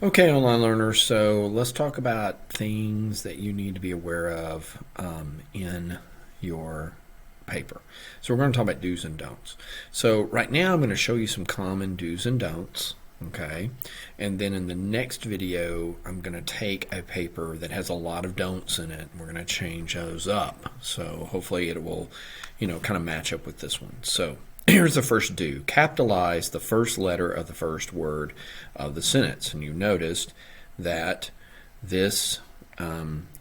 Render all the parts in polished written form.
Okay, online learners, so let's talk about things that you need to be aware of in your paper. So we're going to talk about do's and don'ts. So right now I'm going to show you some common do's and don'ts, okay? And then in the next video, I'm going to take a paper that has a lot of don'ts in it, and we're going to change those up. So hopefully it will, kind of match up with this one. So here's the first do. Capitalize the first letter of the first word of the sentence. And you noticed that this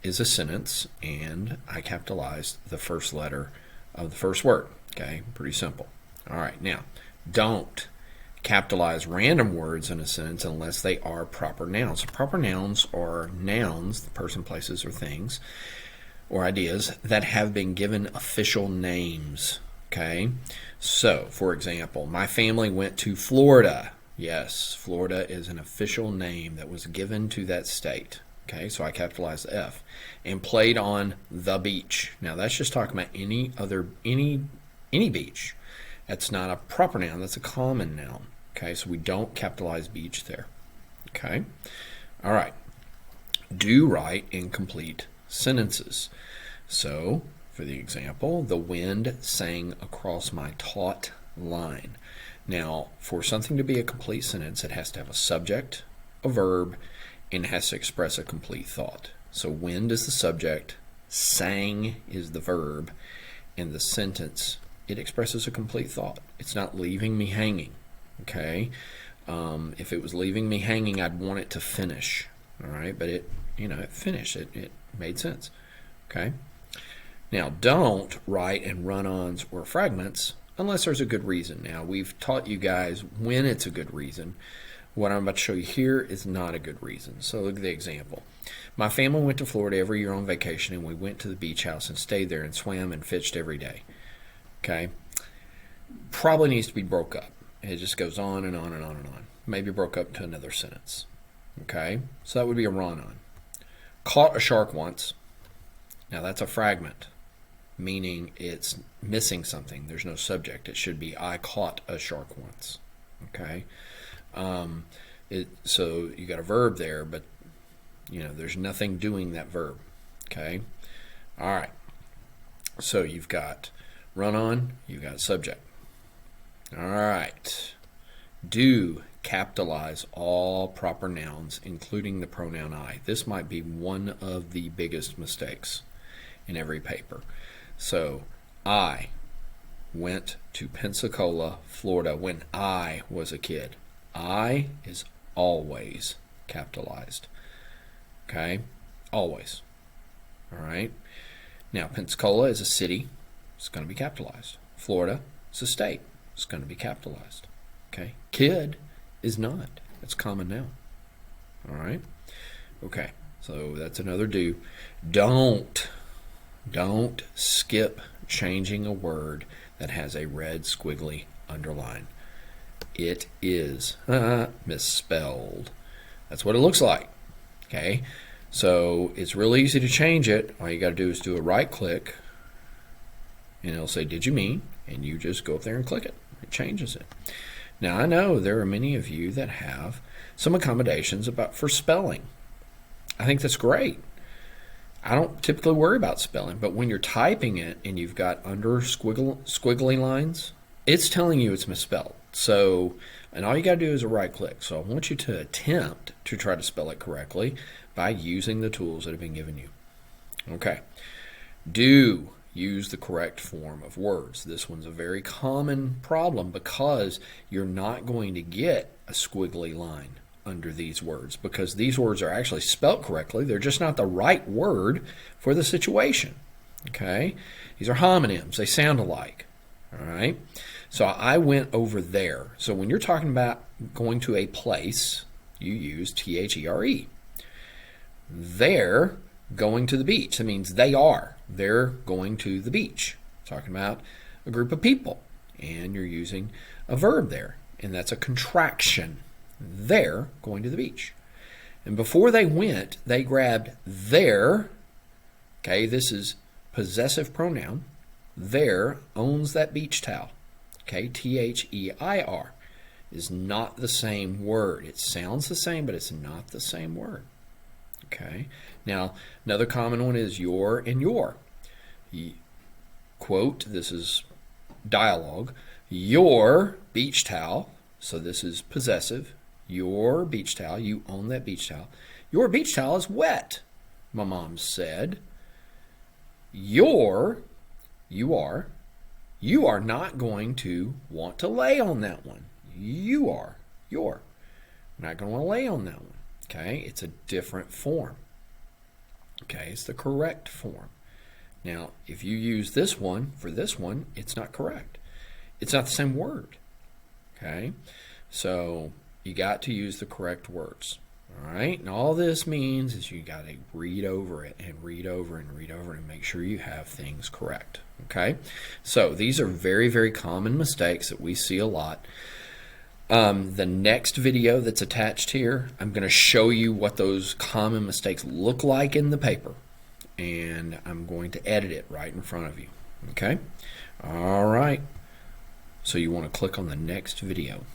is a sentence, and I capitalized the first letter of the first word. Okay, pretty simple. All right, now, don't capitalize random words in a sentence unless they are proper nouns. So proper nouns are nouns, person, places, or things, or ideas that have been given official names. Okay, so for example, my family went to Florida. Yes, Florida is an official name that was given to that state. Okay, so I capitalized the F. And played on the beach. Now that's just talking about any beach. That's not a proper noun, that's a common noun. Okay, so we don't capitalize beach there. Okay, all right. Do write incomplete sentences. So for the example, the wind sang across my taut line. Now, for something to be a complete sentence, it has to have a subject, a verb, and it has to express a complete thought. So wind is the subject, sang is the verb, and the sentence, it expresses a complete thought. It's not leaving me hanging, okay? If it was leaving me hanging, I'd want it to finish, all right? But it finished. It made sense, okay? Now, don't write in run-ons or fragments unless there's a good reason. Now, we've taught you guys when it's a good reason. What I'm about to show you here is not a good reason. So look at the example. My family went to Florida every year on vacation, and we went to the beach house and stayed there and swam and fished every day. Okay? Probably needs to be broke up. It just goes on and on and on and on. Maybe broke up to another sentence. Okay? So that would be a run-on. Caught a shark once. Now that's a fragment, meaning it's missing something. There's no subject. It should be I caught a shark once. Okay? So you got a verb there, but there's nothing doing that verb. Okay? All right. So you've got run on, you've got subject. All right. Do capitalize all proper nouns, including the pronoun I. This might be one of the biggest mistakes in every paper. So I went to Pensacola, Florida when I was a kid. I is always capitalized. Okay? Always. All right? Now, Pensacola is a city. It's going to be capitalized. Florida is a state. It's going to be capitalized. Okay? Kid is not. It's common noun. All right? Okay. So that's another do. Don't skip changing a word that has a red squiggly underline. It is misspelled. That's what it looks like. Okay, so it's real easy to change it. All you got to do is do a right click, and it'll say, "Did you mean?" And you just go up there and click it. It changes it. Now I know there are many of you that have some accommodations for spelling. I think that's great. I don't typically worry about spelling, but when you're typing it and you've got squiggly lines, it's telling you it's misspelled. So, and all you got to do is a right click. So I want you to attempt to try to spell it correctly by using the tools that have been given you. Okay. Do use the correct form of words. This one's a very common problem because you're not going to get a squiggly line under these words because these words are actually spelt correctly. They're just not the right word for the situation. Okay? These are homonyms. They sound alike. All right? So I went over there. So when you're talking about going to a place, you use THERE. They're going to the beach. That means they are. They're going to the beach. Talking about a group of people. And you're using a verb there. And that's a contraction. They're going to the beach. And before they went, they grabbed their. Okay, this is possessive pronoun. Their owns that beach towel. Okay, THEIR. is not the same word. It sounds the same, but it's not the same word. Okay. Now, another common one is your and your. Quote, this is dialogue. Your beach towel, so this is possessive. Your beach towel, you own that beach towel. Your beach towel is wet, my mom said. You are not going to want to lay on that one. You're not going to want to lay on that one. Okay, it's a different form. Okay, it's the correct form. Now, if you use this one for this one, it's not correct. It's not the same word. Okay, so you got to use the correct words. All right, and all this means is you got to read over it and read over and read over and make sure you have things correct. Okay, so these are very, very common mistakes that we see a lot. The next video that's attached here, I'm going to show you what those common mistakes look like in the paper, and I'm going to edit it right in front of you. Okay, all right, so you want to click on the next video.